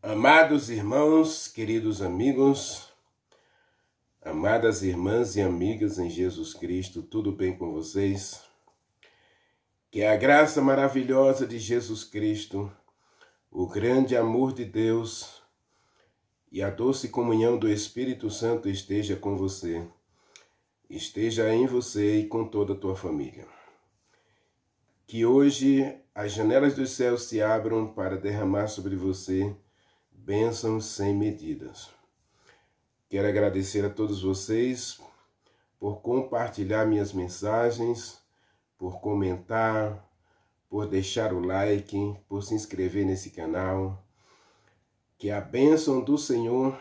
Amados irmãos, queridos amigos, amadas irmãs e amigas em Jesus Cristo, tudo bem com vocês? Que a graça maravilhosa de Jesus Cristo, o grande amor de Deus e a doce comunhão do Espírito Santo esteja com você, esteja em você e com toda a tua família. Que hoje as janelas dos céus se abram para derramar sobre você bênçãos sem medidas. Quero agradecer a todos vocês por compartilhar minhas mensagens, por comentar, por deixar o like, por se inscrever nesse canal. Que a bênção do Senhor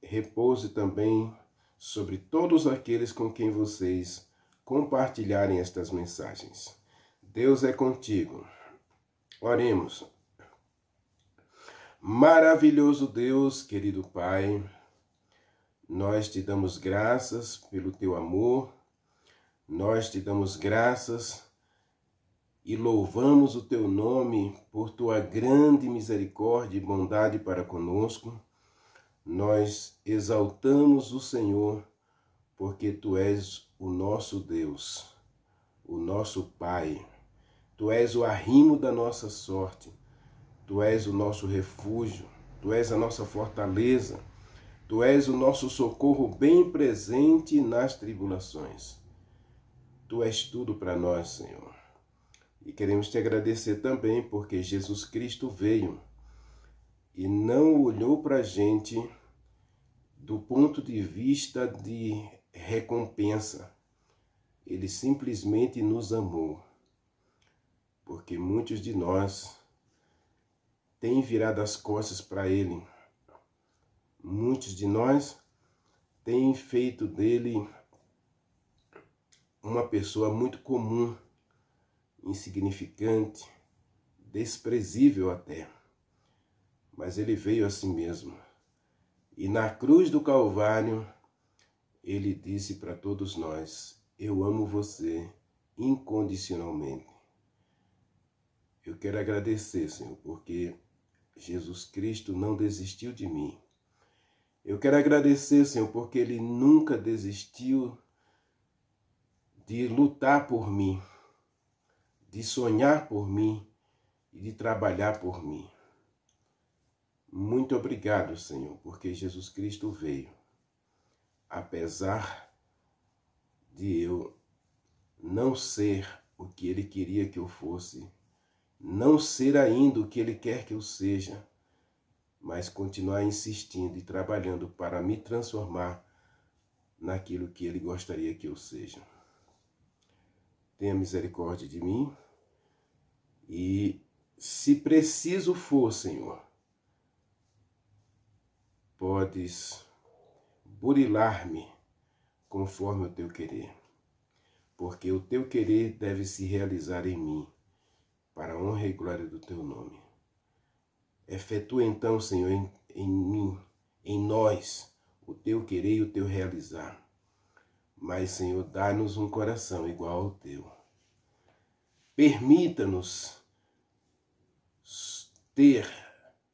repouse também sobre todos aqueles com quem vocês compartilharem estas mensagens. Deus é contigo. Oremos. Maravilhoso Deus, querido Pai, nós te damos graças pelo teu amor, nós te damos graças e louvamos o teu nome por tua grande misericórdia e bondade para conosco. Nós exaltamos o Senhor porque tu és o nosso Deus, o nosso Pai. Tu és o arrimo da nossa sorte. Tu és o nosso refúgio, Tu és a nossa fortaleza, Tu és o nosso socorro bem presente nas tribulações. Tu és tudo para nós, Senhor. E queremos te agradecer também porque Jesus Cristo veio e não olhou para a gente do ponto de vista de recompensa. Ele simplesmente nos amou, porque muitos de nós tem virado as costas para ele. Muitos de nós têm feito dele uma pessoa muito comum, insignificante, desprezível até. Mas ele veio assim mesmo. E na cruz do Calvário, ele disse para todos nós: eu amo você incondicionalmente. Eu quero agradecer, Senhor, porque Jesus Cristo não desistiu de mim. Eu quero agradecer, Senhor, porque Ele nunca desistiu de lutar por mim, de sonhar por mim e de trabalhar por mim. Muito obrigado, Senhor, porque Jesus Cristo veio, apesar de eu não ser o que Ele queria que eu fosse, não ser ainda o que Ele quer que eu seja, mas continuar insistindo e trabalhando para me transformar naquilo que Ele gostaria que eu seja. Tenha misericórdia de mim e, se preciso for, Senhor, podes burilar-me conforme o teu querer, porque o teu querer deve se realizar em mim, para a honra e glória do teu nome. Efetua então, Senhor, em mim, em nós, o teu querer e o teu realizar. Mas, Senhor, dá-nos um coração igual ao teu. Permita-nos ter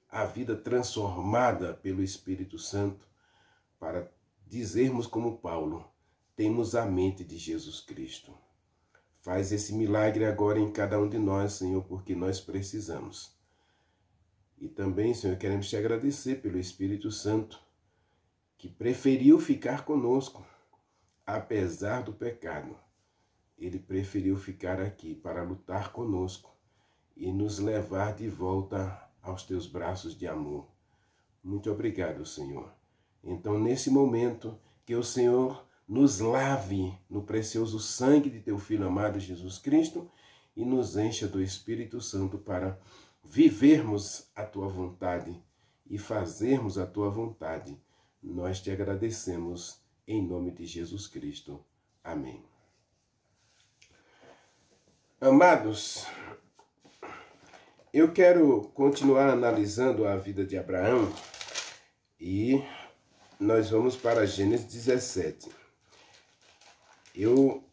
a vida transformada pelo Espírito Santo para dizermos como Paulo: temos a mente de Jesus Cristo. Faz esse milagre agora em cada um de nós, Senhor, porque nós precisamos. E também, Senhor, queremos te agradecer pelo Espírito Santo, que preferiu ficar conosco, apesar do pecado. Ele preferiu ficar aqui para lutar conosco e nos levar de volta aos teus braços de amor. Muito obrigado, Senhor. Então, nesse momento, que o Senhor nos lave no precioso sangue de teu Filho amado Jesus Cristo e nos encha do Espírito Santo para vivermos a tua vontade e fazermos a tua vontade. Nós te agradecemos em nome de Jesus Cristo. Amém. Amados, eu quero continuar analisando a vida de Abraão e nós vamos para Gênesis 17. Eu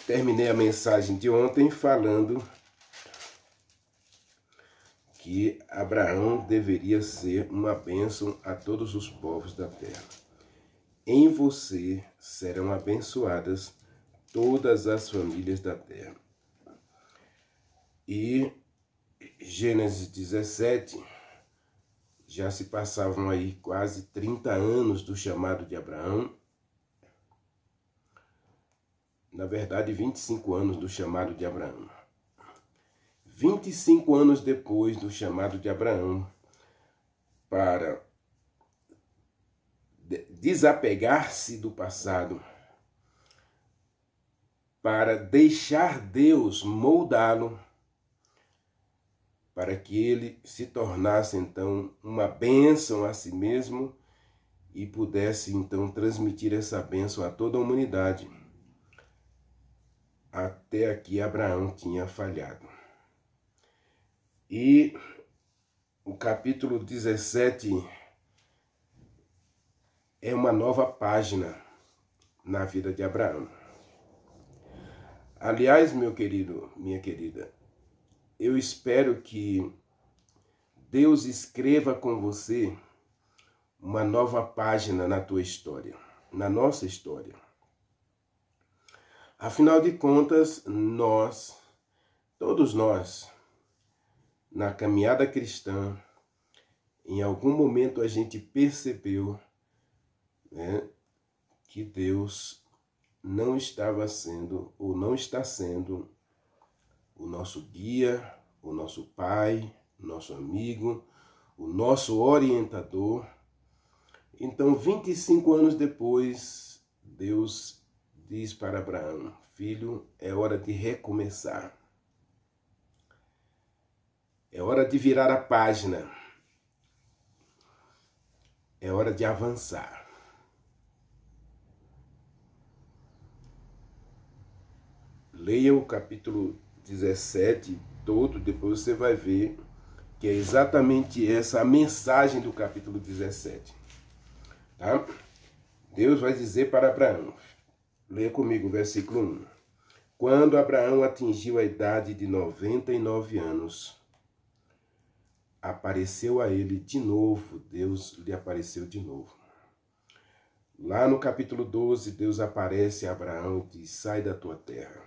terminei a mensagem de ontem falando que Abraão deveria ser uma bênção a todos os povos da terra. Em você serão abençoadas todas as famílias da terra. E Gênesis 17, já se passavam aí quase 30 anos do chamado de Abraão. Na verdade, 25 anos do chamado de Abraão. 25 anos depois do chamado de Abraão para desapegar-se do passado, para deixar Deus moldá-lo, para que ele se tornasse então uma bênção a si mesmo e pudesse então transmitir essa bênção a toda a humanidade. Até aqui Abraão tinha falhado. E o capítulo 17 é uma nova página na vida de Abraão. Aliás, meu querido, minha querida, eu espero que Deus escreva com você uma nova página na tua história, na nossa história. Afinal de contas, todos nós, na caminhada cristã, em algum momento a gente percebeu, né, que Deus não estava sendo ou não está sendo o nosso guia, o nosso pai, o nosso amigo, o nosso orientador. Então, 25 anos depois, Deus diz para Abraão: filho, é hora de recomeçar. É hora de virar a página. É hora de avançar. Leia o capítulo 17 todo, depois você vai ver que é exatamente essa a mensagem do capítulo 17. Tá? Deus vai dizer para Abraão, leia comigo o versículo 1. Quando Abraão atingiu a idade de 99 anos, apareceu a ele de novo, Deus lhe apareceu de novo. Lá no capítulo 12, Deus aparece a Abraão e diz: sai da tua terra,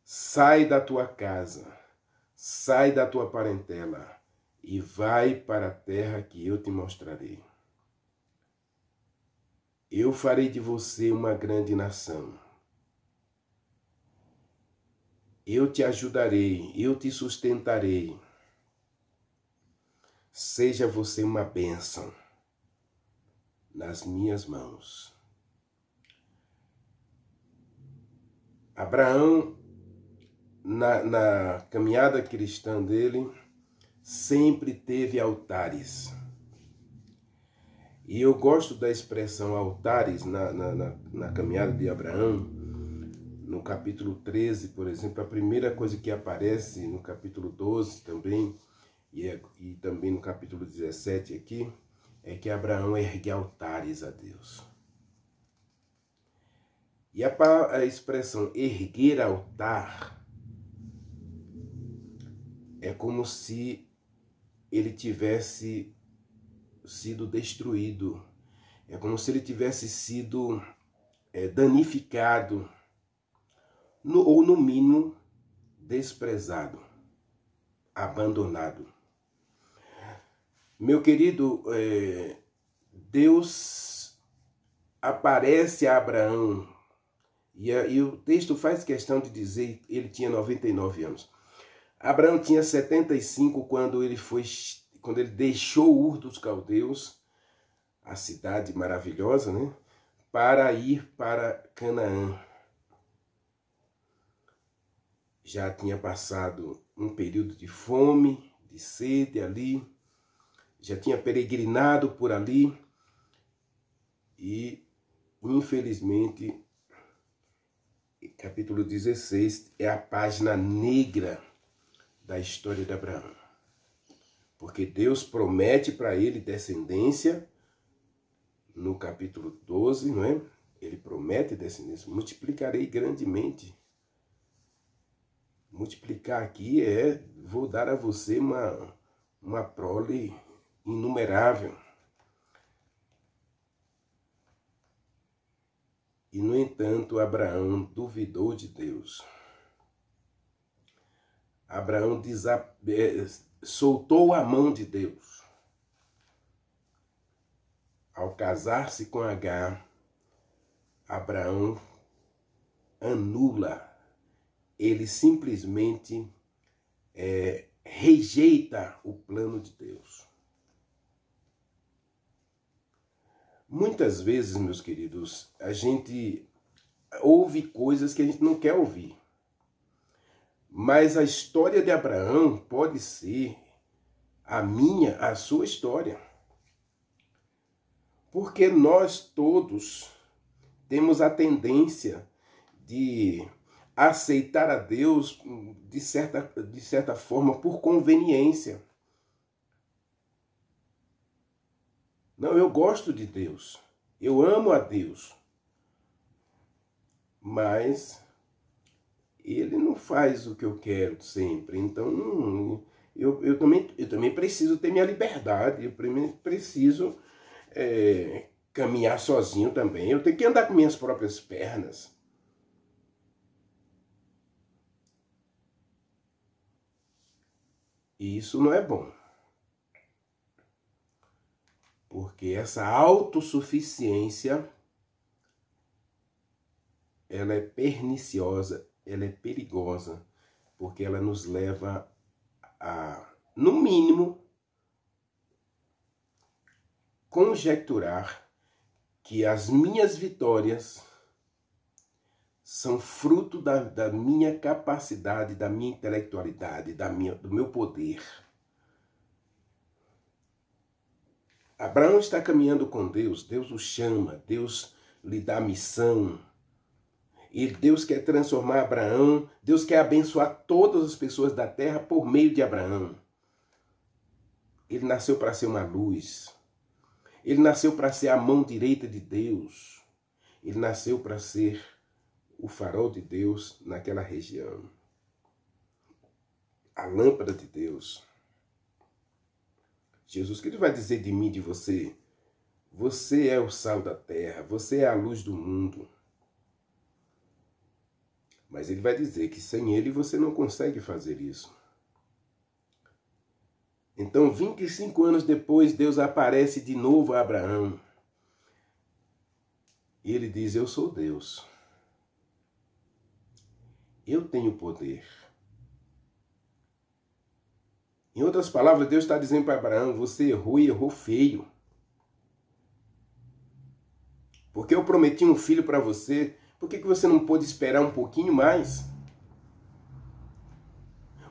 sai da tua casa, sai da tua parentela e vai para a terra que eu te mostrarei. Eu farei de você uma grande nação. Eu te ajudarei, eu te sustentarei. Seja você uma bênção nas minhas mãos. Abraão, na caminhada cristã dele, sempre teve altares. E eu gosto da expressão altares na caminhada de Abraão. No capítulo 13, por exemplo, a primeira coisa que aparece no capítulo 12 também, e também no capítulo 17 aqui, é que Abraão ergue altares a Deus. E a expressão erguer altar é como se ele tivesse sido destruído, é como se ele tivesse sido danificado, ou no mínimo desprezado, abandonado. Meu querido, Deus aparece a Abraão, e o texto faz questão de dizer que ele tinha 99 anos. Abraão tinha 75 quando ele deixou Ur dos Caldeus, a cidade maravilhosa, né, para ir para Canaã. Já tinha passado um período de fome, de sede ali, já tinha peregrinado por ali e, infelizmente, capítulo 16 é a página negra da história de Abraão. Porque Deus promete para ele descendência, no capítulo 12, não é? Ele promete descendência, multiplicarei grandemente. Multiplicar aqui vou dar a você uma prole inumerável. E, no entanto, Abraão duvidou de Deus. Abraão soltou a mão de Deus. Ao casar-se com Agar, Abraão anula, ele simplesmente rejeita o plano de Deus. Muitas vezes, meus queridos, a gente ouve coisas que a gente não quer ouvir. Mas a história de Abraão pode ser a sua história. Porque nós todos temos a tendência de aceitar a Deus de certa forma por conveniência. Não, eu gosto de Deus, eu amo a Deus, mas Ele não faz o que eu quero sempre. Então eu também preciso ter minha liberdade, eu preciso caminhar sozinho também, eu tenho que andar com minhas próprias pernas. E isso não é bom. Porque essa autossuficiência, ela é perniciosa, ela é perigosa, porque ela nos leva a, no mínimo, conjecturar que as minhas vitórias são fruto da minha capacidade, da minha intelectualidade, do meu poder. Abraão está caminhando com Deus, Deus o chama, Deus lhe dá missão. E Deus quer transformar Abraão, Deus quer abençoar todas as pessoas da terra por meio de Abraão. Ele nasceu para ser uma luz. Ele nasceu para ser a mão direita de Deus. Ele nasceu para ser o farol de Deus naquela região. A lâmpada de Deus. Jesus, o que ele vai dizer de mim e de você? Você é o sal da terra, você é a luz do mundo. Mas ele vai dizer que sem ele você não consegue fazer isso. Então, 25 anos depois, Deus aparece de novo a Abraão. E ele diz, eu sou Deus. Eu tenho poder. Em outras palavras, Deus está dizendo para Abraão, você errou e errou feio. Porque eu prometi um filho para você, por que você não pôde esperar um pouquinho mais?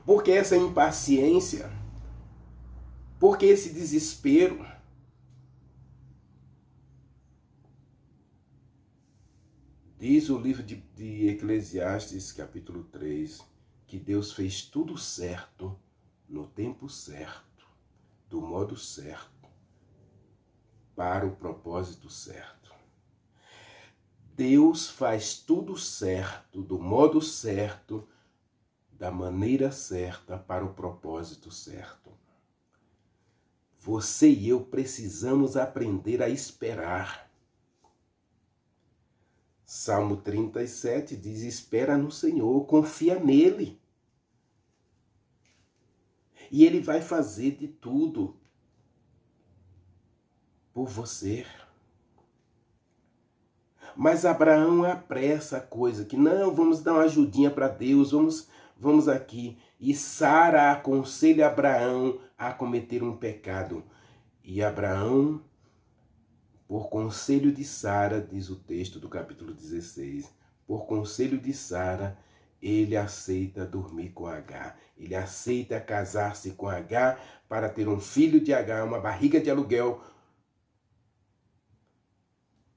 Por que essa impaciência? Por que esse desespero? Diz o livro de Eclesiastes, capítulo 3, que Deus fez tudo certo, no tempo certo, do modo certo, para o propósito certo. Deus faz tudo certo, do modo certo, da maneira certa, para o propósito certo. Você e eu precisamos aprender a esperar. Salmo 37 diz, espera no Senhor, confia nele. E ele vai fazer de tudo por você. Mas Abraão apressa a coisa, que não, vamos dar uma ajudinha para Deus, vamos aqui. E Sara aconselha Abraão a cometer um pecado. E Abraão, por conselho de Sara, diz o texto do capítulo 16, por conselho de Sara, ele aceita dormir com Agar. Ele aceita casar-se com Agar para ter um filho de Agar, uma barriga de aluguel.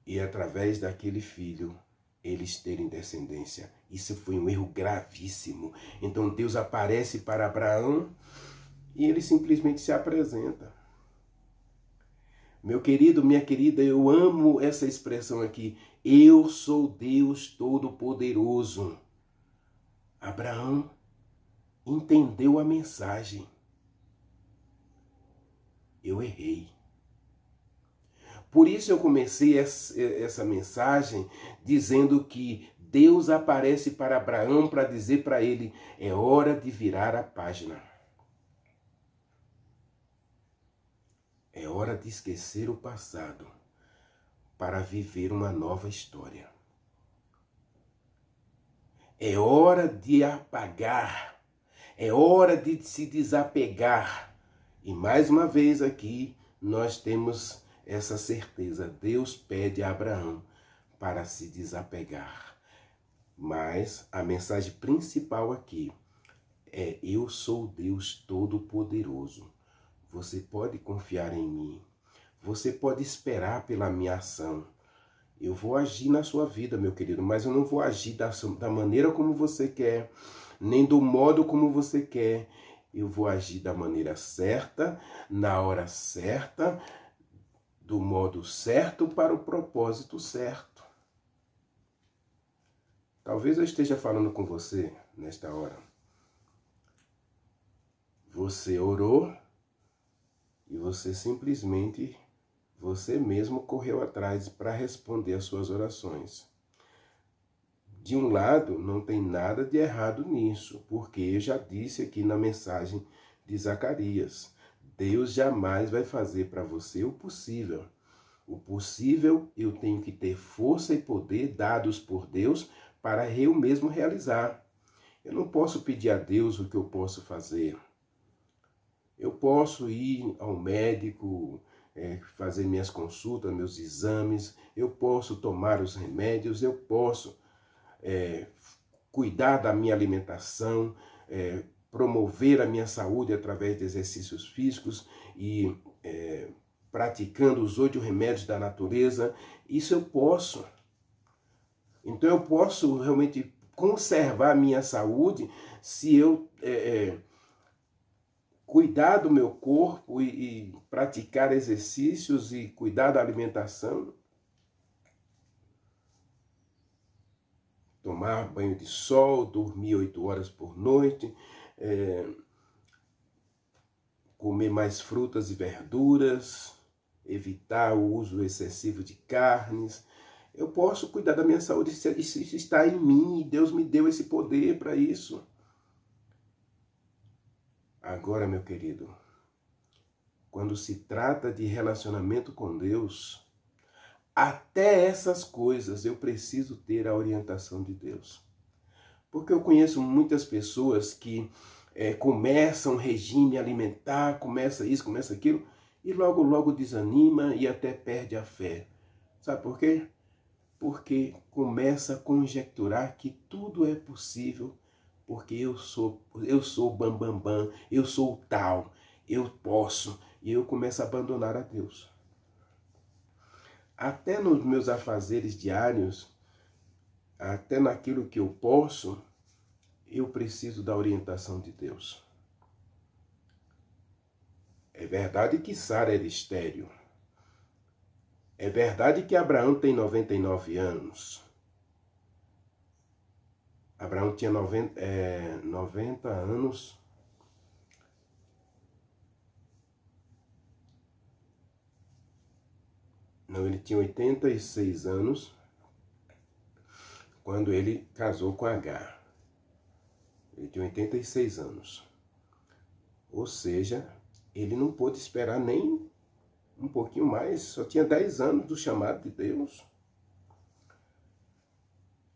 E através daquele filho, eles terem descendência. Isso foi um erro gravíssimo. Então Deus aparece para Abraão e ele simplesmente se apresenta. Meu querido, minha querida, eu amo essa expressão aqui. Eu sou Deus Todo-Poderoso. Abraão, entendeu a mensagem. Eu errei. Por isso eu comecei essa mensagem dizendo que Deus aparece para Abraão para dizer para ele, é hora de virar a página. É hora de esquecer o passado para viver uma nova história. É hora de apagar. É hora de se desapegar. E mais uma vez aqui nós temos essa certeza. Deus pede a Abraão para se desapegar. Mas a mensagem principal aqui é: eu sou Deus Todo-Poderoso. Você pode confiar em mim. Você pode esperar pela minha ação. Eu vou agir na sua vida, meu querido, mas eu não vou agir da maneira como você quer, nem do modo como você quer. Eu vou agir da maneira certa, na hora certa, do modo certo, para o propósito certo. Talvez eu esteja falando com você nesta hora. Você orou e você simplesmente, você mesmo correu atrás para responder às suas orações. De um lado, não tem nada de errado nisso, porque eu já disse aqui na mensagem de Zacarias, Deus jamais vai fazer para você o possível. O possível eu tenho que ter força e poder dados por Deus para eu mesmo realizar. Eu não posso pedir a Deus o que eu posso fazer. Eu posso ir ao médico, fazer minhas consultas, meus exames, eu posso tomar os remédios, eu posso cuidar da minha alimentação, promover a minha saúde através de exercícios físicos e praticando os 8 remédios da natureza. Isso eu posso. Então eu posso realmente conservar a minha saúde se eu cuidar do meu corpo e praticar exercícios e cuidar da alimentação. Tomar banho de sol, dormir 8 horas por noite, comer mais frutas e verduras, evitar o uso excessivo de carnes. Eu posso cuidar da minha saúde, isso está em mim, e Deus me deu esse poder para isso. Agora, meu querido, quando se trata de relacionamento com Deus, até essas coisas eu preciso ter a orientação de Deus. Porque eu conheço muitas pessoas que começam regime alimentar, começa isso, começa aquilo, e logo desanima e até perde a fé. Sabe por quê? Porque começa a conjecturar que tudo é possível, porque eu sou bam, eu sou o tal, eu posso, e eu começo a abandonar a Deus. Até nos meus afazeres diários, até naquilo que eu posso, eu preciso da orientação de Deus. É verdade que Sara era estéril. É verdade que Abraão tem 99 anos. Abraão tinha 90 anos. Não, ele tinha 86 anos quando ele casou com Agar. Ele tinha 86 anos. Ou seja, ele não pôde esperar nem um pouquinho mais. Só tinha 10 anos do chamado de Deus.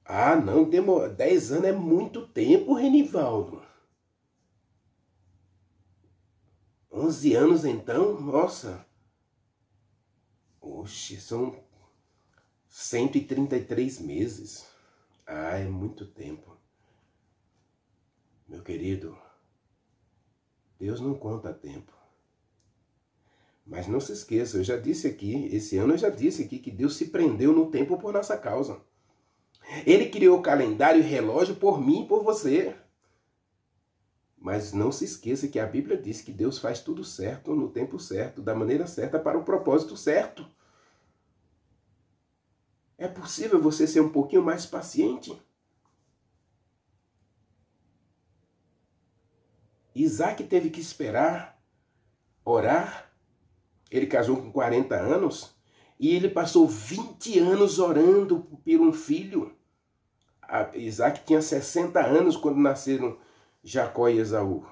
Ah, não, 10 anos é muito tempo, Renivaldo. 11 anos então? Nossa. Oxe, são 133 meses. Ah, é muito tempo. Meu querido, Deus não conta tempo. Mas não se esqueça, eu já disse aqui, esse ano eu já disse aqui que Deus se prendeu no tempo por nossa causa. Ele criou o calendário e relógio por mim e por você. Mas não se esqueça que a Bíblia diz que Deus faz tudo certo, no tempo certo, da maneira certa, para o propósito certo. É possível você ser um pouquinho mais paciente? Isaac teve que esperar, orar. Ele casou com 40 anos e ele passou 20 anos orando por um filho. Isaac tinha 60 anos quando nasceram Jacó e Esaú.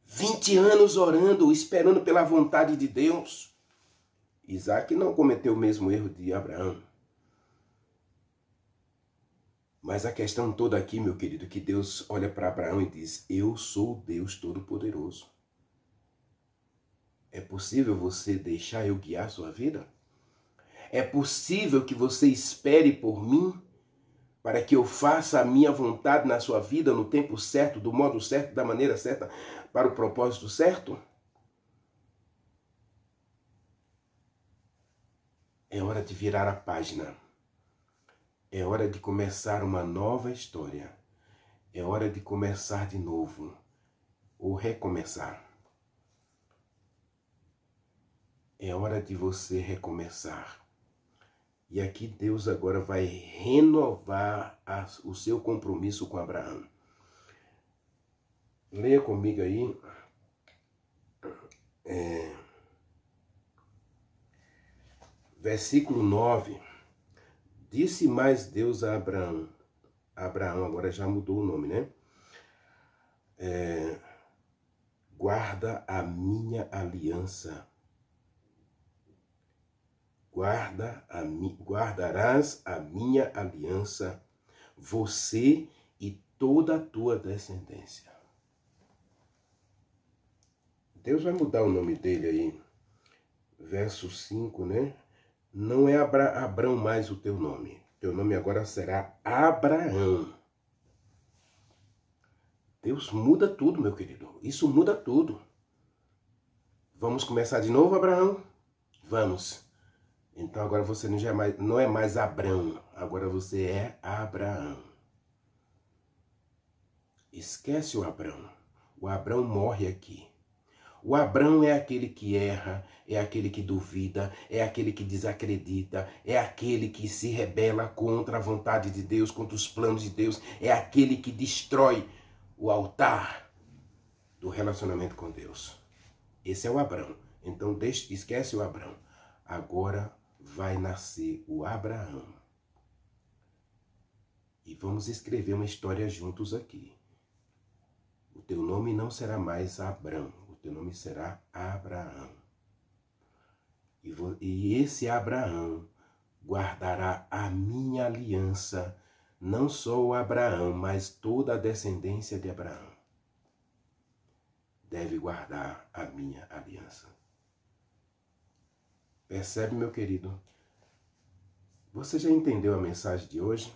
Vinte anos orando, esperando pela vontade de Deus. Isaac não cometeu o mesmo erro de Abraão. Mas a questão toda aqui, meu querido, que Deus olha para Abraão e diz: eu sou Deus Todo-Poderoso. É possível você deixar eu guiar a sua vida? É possível que você espere por mim para que eu faça a minha vontade na sua vida no tempo certo, do modo certo, da maneira certa, para o propósito certo? É hora de virar a página. É hora de começar uma nova história. É hora de começar de novo. Ou recomeçar. É hora de você recomeçar. E aqui Deus agora vai renovar o seu compromisso com Abraão. Leia comigo aí. Versículo 9. Disse mais Deus a Abraão. Abraão agora já mudou o nome, né? Guarda a minha aliança. Guardarás a minha aliança, você e toda a tua descendência. Deus vai mudar o nome dele aí. Verso 5, né? Não é Abrão mais o teu nome. Teu nome agora será Abraão. Deus muda tudo, meu querido. Isso muda tudo. Vamos começar de novo, Abraão? Vamos. Então agora você não é mais Abrão. Agora você é Abraão. Esquece o Abrão. O Abrão morre aqui. O Abrão é aquele que erra, é aquele que duvida, é aquele que desacredita, é aquele que se rebela contra a vontade de Deus, contra os planos de Deus, é aquele que destrói o altar do relacionamento com Deus. Esse é o Abrão. Então esquece o Abrão. Agora vai nascer o Abraão. E vamos escrever uma história juntos aqui. O teu nome não será mais Abrão. Teu nome será Abraão. E esse Abraão guardará a minha aliança, não só o Abraão, mas toda a descendência de Abraão. Deve guardar a minha aliança. Percebe, meu querido? Você já entendeu a mensagem de hoje?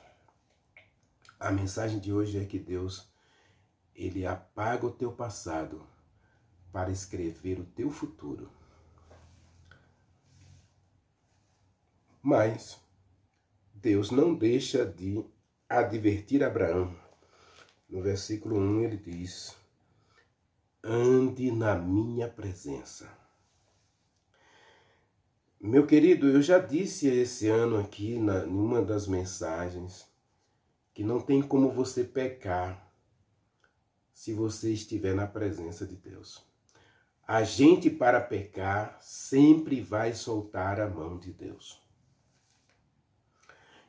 A mensagem de hoje é que Deus, Ele apaga o teu passado para escrever o teu futuro. Mas Deus não deixa de advertir Abraão. No versículo 1 ele diz: ande na minha presença. Meu querido, eu já disse esse ano aqui, em uma das mensagens, que não tem como você pecar se você estiver na presença de Deus. A gente, para pecar, sempre vai soltar a mão de Deus.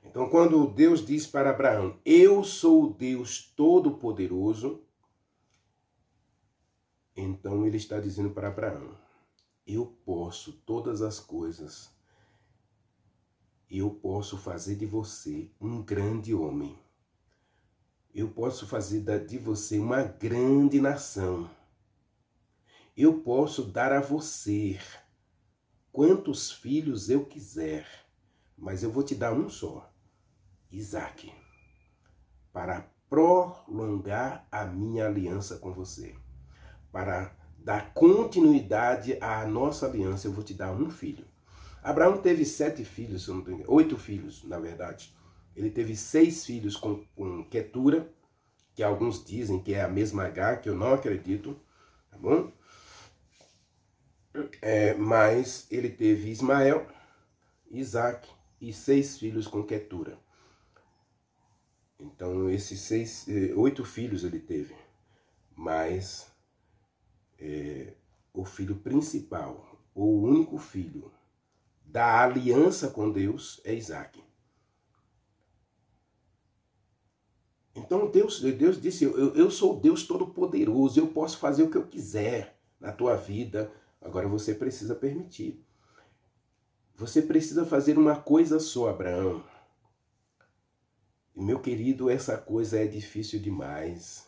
Então, quando Deus diz para Abraão, eu sou o Deus Todo-Poderoso, então ele está dizendo para Abraão, eu posso todas as coisas, eu posso fazer de você um grande homem, eu posso fazer de você uma grande nação. Eu posso dar a você quantos filhos eu quiser, mas eu vou te dar um só, Isaac, para prolongar a minha aliança com você. Para dar continuidade à nossa aliança, eu vou te dar um filho. Abraão teve 7 filhos, se eu não estou enganado, 8 filhos, na verdade. Ele teve 6 filhos com Quetura, que alguns dizem que é a mesma Agar, que eu não acredito, tá bom? Mas ele teve Ismael, Isaac e 6 filhos com Quetura. Então, esses 8 filhos ele teve, mas o filho principal, ou o único filho da aliança com Deus é Isaac. Então Deus disse, eu sou Deus Todo-Poderoso, eu posso fazer o que eu quiser na tua vida, agora você precisa permitir. Você precisa fazer uma coisa só, Abraão. E, meu querido, essa coisa é difícil demais.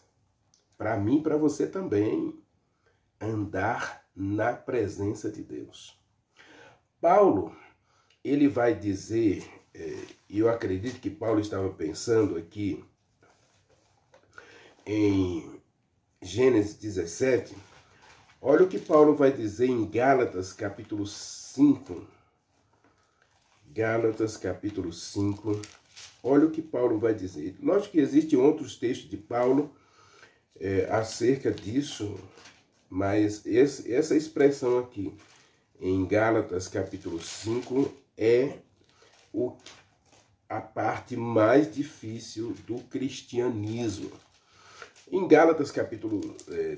Para mim e para você também. Andar na presença de Deus. Paulo, ele vai dizer, e eu acredito que Paulo estava pensando aqui em Gênesis 17, olha o que Paulo vai dizer em Gálatas capítulo 5. Gálatas capítulo 5, olha o que Paulo vai dizer. Lógico que existem outros textos de Paulo acerca disso, mas essa expressão aqui, em Gálatas capítulo 5, é a parte mais difícil do cristianismo. Em Gálatas capítulo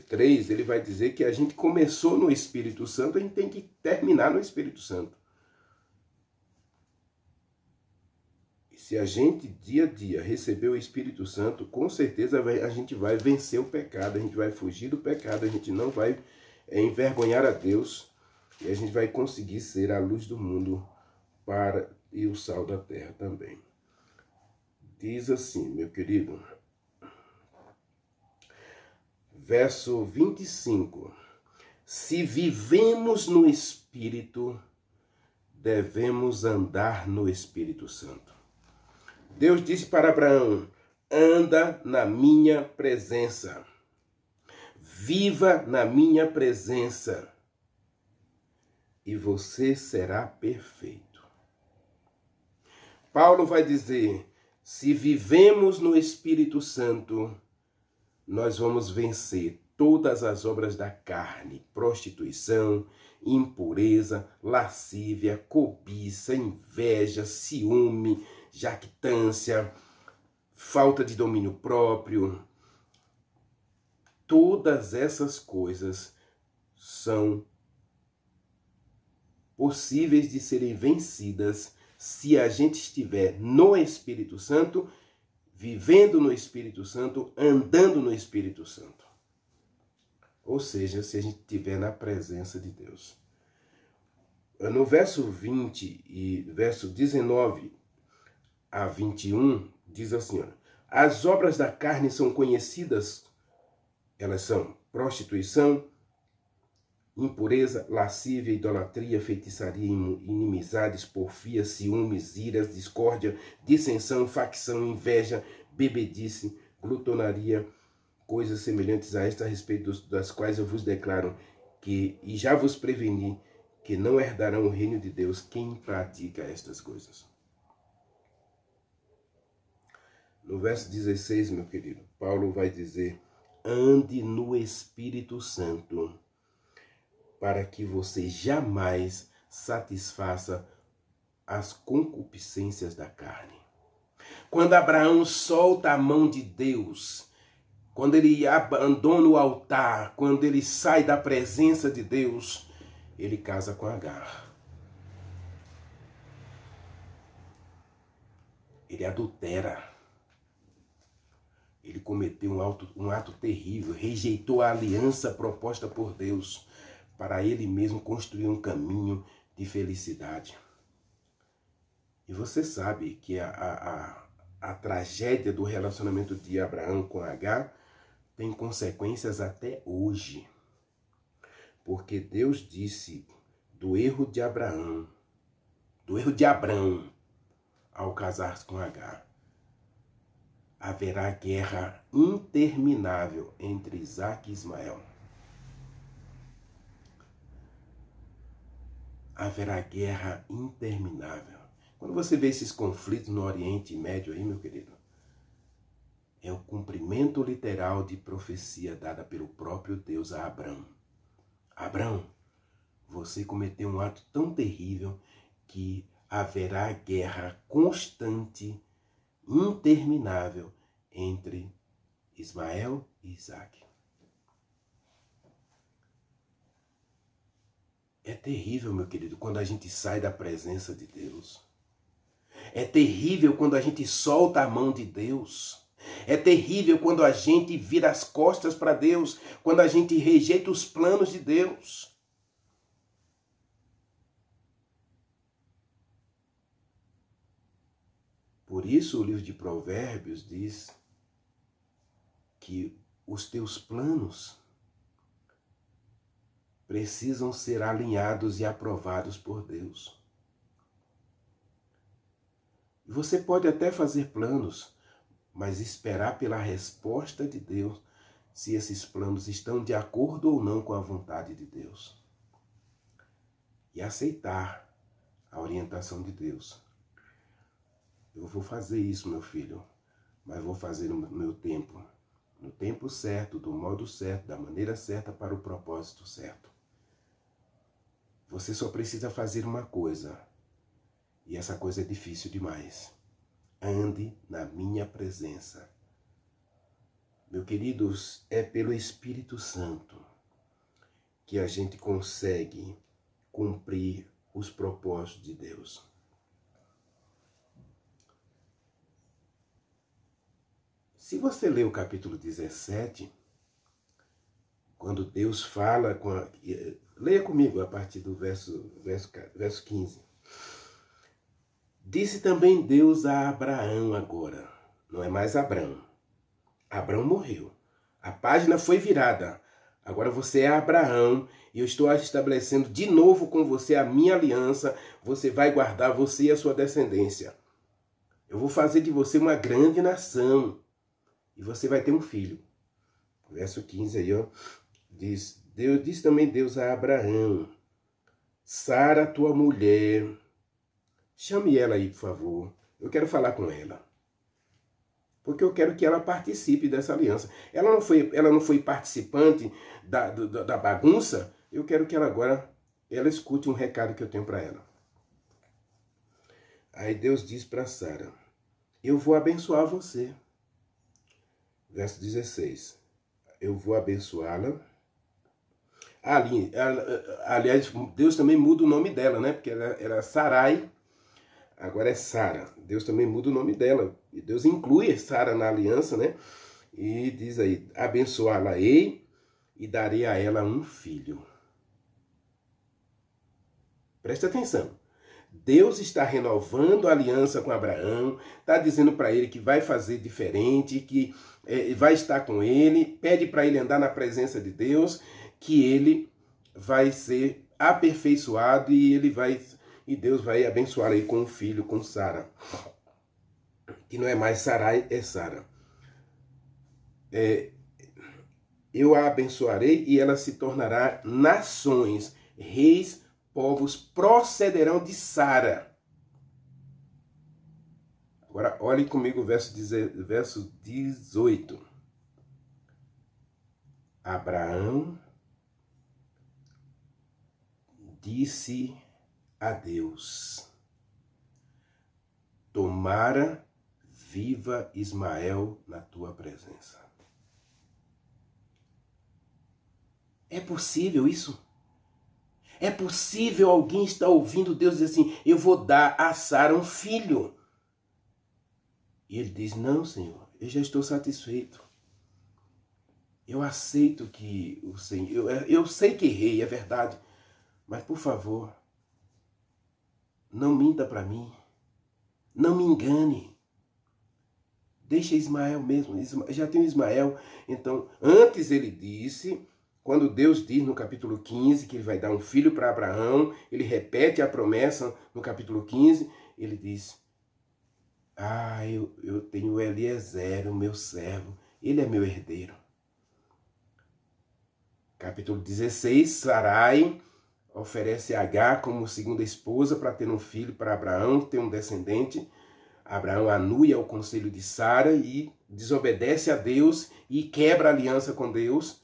3, ele vai dizer que a gente começou no Espírito Santo, a gente tem que terminar no Espírito Santo. E se a gente, dia a dia, receber o Espírito Santo, com certeza a gente vai vencer o pecado, a gente vai fugir do pecado, a gente não vai envergonhar a Deus, e a gente vai conseguir ser a luz do mundo e o sal da terra também. Diz assim, meu querido, verso 25, se vivemos no Espírito, devemos andar no Espírito Santo. Deus disse para Abraão, anda na minha presença, viva na minha presença, e você será perfeito. Paulo vai dizer, se vivemos no Espírito Santo, nós vamos vencer todas as obras da carne, prostituição, impureza, lascívia, cobiça, inveja, ciúme, jactância, falta de domínio próprio. Todas essas coisas são possíveis de serem vencidas se a gente estiver no Espírito Santo, vivendo no Espírito Santo, andando no Espírito Santo. Ou seja, se a gente estiver na presença de Deus. No verso 20 e verso 19 a 21, diz assim, as obras da carne são conhecidas, elas são prostituição, impureza, lascívia, idolatria, feitiçaria, inimizades, porfia, ciúmes, iras, discórdia, dissensão, facção, inveja, bebedice, glutonaria, coisas semelhantes a esta, a respeito das quais eu vos declaro e já vos preveni, que não herdarão o reino de Deus quem pratica estas coisas. No verso 16, meu querido, Paulo vai dizer, ande no Espírito Santo, para que você jamais satisfaça as concupiscências da carne. Quando Abraão solta a mão de Deus, quando ele abandona o altar, quando ele sai da presença de Deus, ele casa com Agar. Ele adultera. Ele cometeu um ato terrível, rejeitou a aliança proposta por Deus para ele mesmo construir um caminho de felicidade. E você sabe que a tragédia do relacionamento de Abraão com Agar tem consequências até hoje. Porque Deus disse do erro de Abraão, ao casar-se com Agar, haverá guerra interminável entre Isaac e Ismael. Haverá guerra interminável. Quando você vê esses conflitos no Oriente Médio aí, meu querido, é o cumprimento literal de profecia dada pelo próprio Deus a Abraão. Abraão, você cometeu um ato tão terrível que haverá guerra constante, interminável entre Ismael e Isaque. É terrível, meu querido, quando a gente sai da presença de Deus. É terrível quando a gente solta a mão de Deus. É terrível quando a gente vira as costas para Deus, quando a gente rejeita os planos de Deus. Por isso o livro de Provérbios diz que os teus planos precisam ser alinhados e aprovados por Deus. Você pode até fazer planos, mas esperar pela resposta de Deus se esses planos estão de acordo ou não com a vontade de Deus. E aceitar a orientação de Deus. Eu vou fazer isso, meu filho, mas vou fazer no meu tempo. No tempo certo, do modo certo, da maneira certa, para o propósito certo. Você só precisa fazer uma coisa. E essa coisa é difícil demais. Ande na minha presença. Meus queridos, é pelo Espírito Santo que a gente consegue cumprir os propósitos de Deus. Se você ler o capítulo 17, quando Deus fala leia comigo a partir do verso 15. Disse também Deus a Abraão agora, não é mais Abrão. Abrão morreu. A página foi virada. Agora você é Abraão e eu estou estabelecendo de novo com você a minha aliança. Você vai guardar, você e a sua descendência. Eu vou fazer de você uma grande nação e você vai ter um filho. Verso 15 aí, ó. Diz também Deus a Abraão: Sara, tua mulher, chame ela aí, por favor. Eu quero falar com ela. Porque eu quero que ela participe dessa aliança. Ela não foi participante da bagunça. Eu quero que ela agora escute um recado que eu tenho para ela. Aí Deus diz para Sara: eu vou abençoar você. Verso 16. Eu vou abençoá-la. Aliás, Deus também muda o nome dela, né? Porque ela era Sarai. Agora é Sara. Deus também muda o nome dela. E Deus inclui Sara na aliança, né? E diz aí: abençoá-la-ei e darei a ela um filho. Presta atenção. Deus está renovando a aliança com Abraão. Está dizendo para ele que vai fazer diferente, que vai estar com ele. Pede para ele andar na presença de Deus, que ele vai ser aperfeiçoado e Deus vai abençoar aí com um filho, com Sara. Que não é mais Sarai, é Sara. Eu a abençoarei e ela se tornará nações, reis, povos procederão de Sara. Agora olhe comigo o verso 18. Abraão disse a Deus: tomara viva Ismael na tua presença. É possível isso? É possível alguém estar ouvindo Deus dizer assim: eu vou dar a Sara um filho. E ele diz: não, Senhor, eu já estou satisfeito. Eu aceito que o Senhor... Eu sei que errei, é verdade. Mas, por favor, não minta para mim. Não me engane. Deixa Ismael mesmo. Já tem Ismael. Então, antes ele disse... Quando Deus diz no capítulo 15 que ele vai dar um filho para Abraão, ele repete a promessa no capítulo 15, ele diz: eu tenho Eliezer, o meu servo, ele é meu herdeiro. Capítulo 16, Sarai oferece a Agar como segunda esposa para ter um filho para Abraão, ter um descendente. Abraão anuia o conselho de Sara e desobedece a Deus e quebra a aliança com Deus.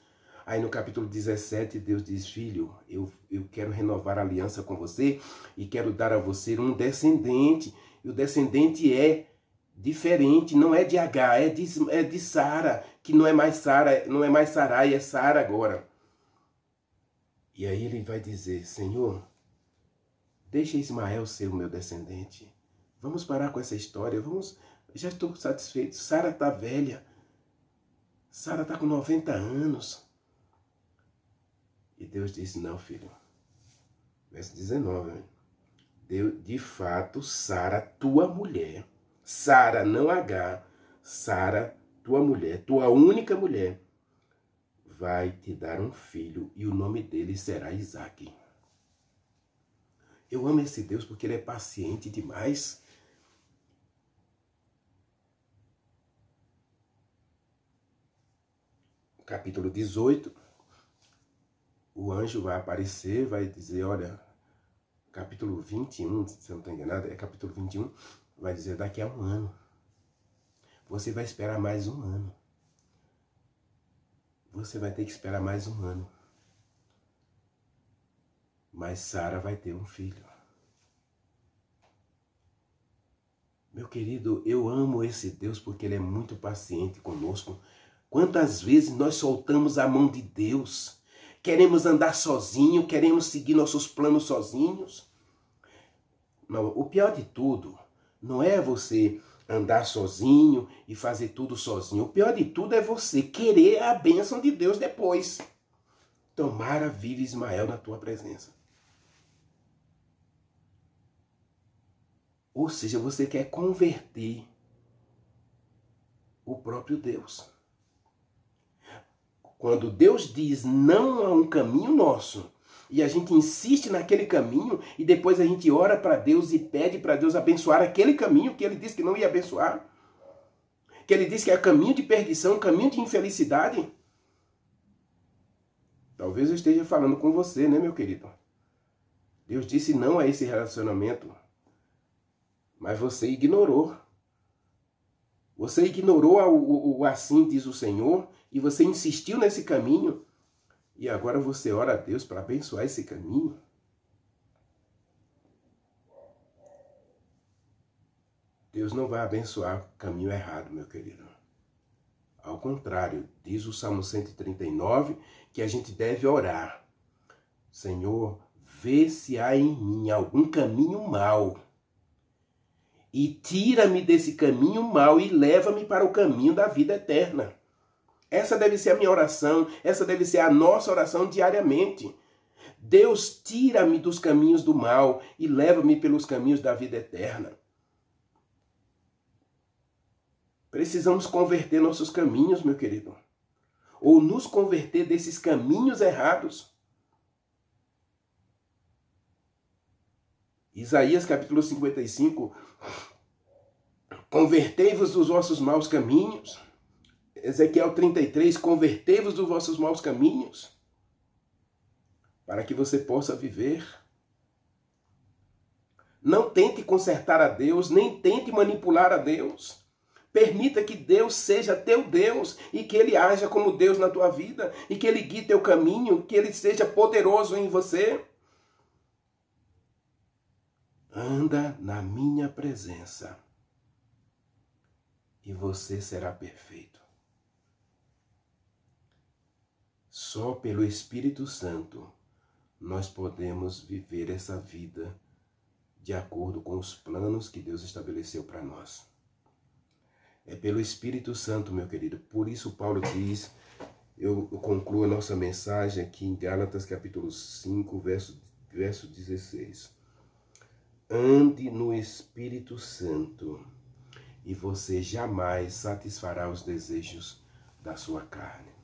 Aí no capítulo 17, Deus diz: filho, eu quero renovar a aliança com você e quero dar a você um descendente. E o descendente é diferente, não é de H, é de Sara, que não é mais Sara, não é mais Sarai, é Sara agora. E aí ele vai dizer, Senhor, deixa Ismael ser o meu descendente. Vamos parar com essa história, já estou satisfeito. Sara está velha, Sara está com 90 anos. E Deus disse, não, filho. Verso 19, Deus, de fato, Sara, tua mulher, Sara, não H, Sara, tua mulher, tua única mulher, vai te dar um filho e o nome dele será Isaque. Eu amo esse Deus porque ele é paciente demais. Capítulo 18, o anjo vai aparecer, vai dizer, olha, capítulo 21, se eu não estou enganado, é capítulo 21, vai dizer, daqui a um ano, você vai esperar mais um ano. Você vai ter que esperar mais um ano. Mas Sara vai ter um filho. Meu querido, eu amo esse Deus porque ele é muito paciente conosco. Quantas vezes nós soltamos a mão de Deus? Queremos andar sozinho, queremos seguir nossos planos sozinhos. Não, o pior de tudo não é você andar sozinho e fazer tudo sozinho. O pior de tudo é você querer a bênção de Deus depois. Tomara vive Ismael na tua presença. Ou seja, você quer converter o próprio Deus. Quando Deus diz não a um caminho nosso, e a gente insiste naquele caminho, e depois a gente ora para Deus e pede para Deus abençoar aquele caminho que ele disse que não ia abençoar, que ele disse que é caminho de perdição, caminho de infelicidade. Talvez eu esteja falando com você, né, meu querido? Deus disse não a esse relacionamento, mas você ignorou. Você ignorou o assim diz o Senhor, e você insistiu nesse caminho, e agora você ora a Deus para abençoar esse caminho. Deus não vai abençoar o caminho errado, meu querido. Ao contrário, diz o Salmo 139 que a gente deve orar. Senhor, vê se há em mim algum caminho mau. E tira-me desse caminho mau e leva-me para o caminho da vida eterna. Essa deve ser a minha oração, essa deve ser a nossa oração diariamente. Deus, tira-me dos caminhos do mal e leva-me pelos caminhos da vida eterna. Precisamos converter nossos caminhos, meu querido. Ou nos converter desses caminhos errados. Isaías capítulo 55. Convertei-vos dos vossos maus caminhos. Ezequiel 33, convertei-vos dos vossos maus caminhos, para que você possa viver. Não tente consertar a Deus, nem tente manipular a Deus. Permita que Deus seja teu Deus e que Ele haja como Deus na tua vida e que Ele guie teu caminho, que Ele seja poderoso em você. Anda na minha presença e você será perfeito. Só pelo Espírito Santo nós podemos viver essa vida de acordo com os planos que Deus estabeleceu para nós. É pelo Espírito Santo, meu querido. Por isso Paulo diz, eu concluo a nossa mensagem aqui em Gálatas capítulo 5, verso 16. Ande no Espírito Santo e você jamais satisfará os desejos da sua carne.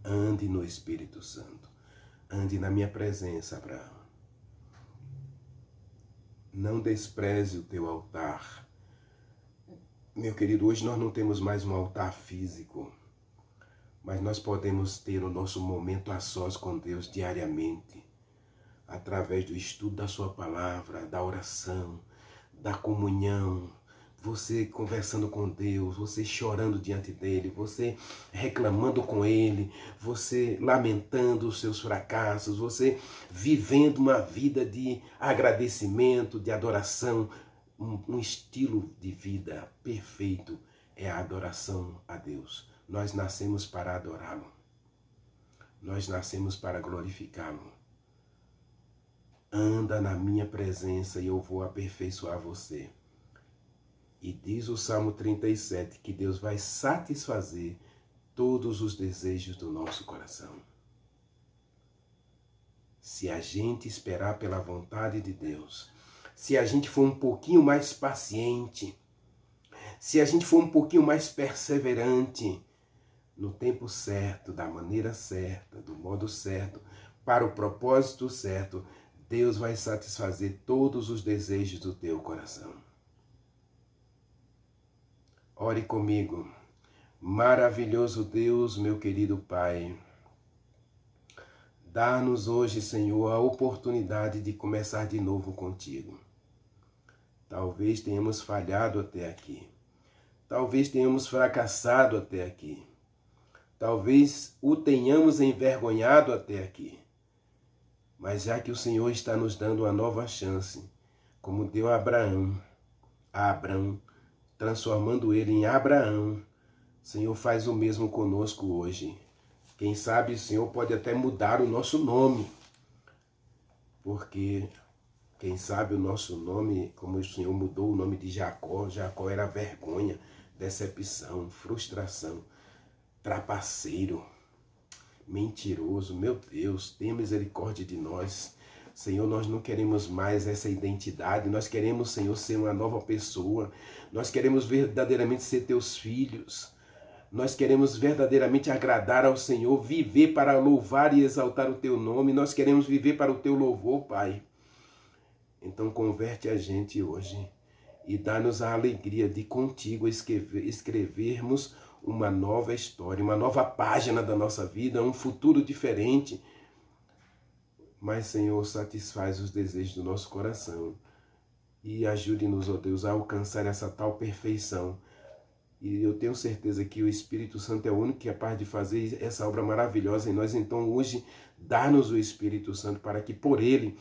Ande no Espírito Santo. Ande na minha presença, Abraão. Não despreze o teu altar. Meu querido, hoje nós não temos mais um altar físico, mas nós podemos ter o nosso momento a sós com Deus diariamente, através do estudo da sua palavra, da oração, da comunhão, você conversando com Deus, você chorando diante dele, você reclamando com ele, você lamentando os seus fracassos, você vivendo uma vida de agradecimento, de adoração um estilo de vida perfeito é a adoração a Deus. Nós nascemos para adorá-lo. Nós nascemos para glorificá-lo. Anda na minha presença e eu vou aperfeiçoar você. E diz o Salmo 37 que Deus vai satisfazer todos os desejos do nosso coração. Se a gente esperar pela vontade de Deus, se a gente for um pouquinho mais paciente, se a gente for um pouquinho mais perseverante, no tempo certo, da maneira certa, do modo certo, para o propósito certo, Deus vai satisfazer todos os desejos do teu coração. Ore comigo. Maravilhoso Deus, meu querido Pai, dá-nos hoje, Senhor, a oportunidade de começar de novo contigo. Talvez tenhamos falhado até aqui. Talvez tenhamos fracassado até aqui. Talvez o tenhamos envergonhado até aqui. Mas já que o Senhor está nos dando uma nova chance, como deu a Abraão, transformando ele em Abraão, Senhor, faz o mesmo conosco hoje. Quem sabe o Senhor pode até mudar o nosso nome, porque quem sabe o nosso nome, como o Senhor mudou o nome de Jacó, Jacó era vergonha, decepção, frustração, trapaceiro, mentiroso. Meu Deus, tenha misericórdia de nós. Senhor, nós não queremos mais essa identidade, nós queremos, Senhor, ser uma nova pessoa, nós queremos verdadeiramente ser teus filhos, nós queremos verdadeiramente agradar ao Senhor, viver para louvar e exaltar o teu nome, nós queremos viver para o teu louvor, Pai. Então converte a gente hoje e dá-nos a alegria de contigo escrevermos uma nova história, uma nova página da nossa vida, um futuro diferente. Mas, Senhor, satisfaz os desejos do nosso coração e ajude-nos, ó Deus, a alcançar essa tal perfeição. E eu tenho certeza que o Espírito Santo é o único que é capaz de fazer essa obra maravilhosa em nós. Então, hoje, dá-nos o Espírito Santo para que, por ele,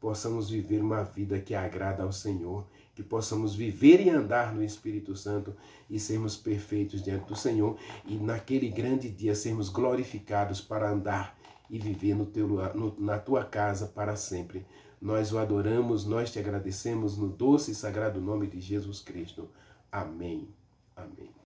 possamos viver uma vida que agrada ao Senhor, que possamos viver e andar no Espírito Santo e sermos perfeitos diante do Senhor e naquele grande dia sermos glorificados para andar e viver na tua casa para sempre. Nós o adoramos, nós te agradecemos no doce e sagrado nome de Jesus Cristo. Amém. Amém.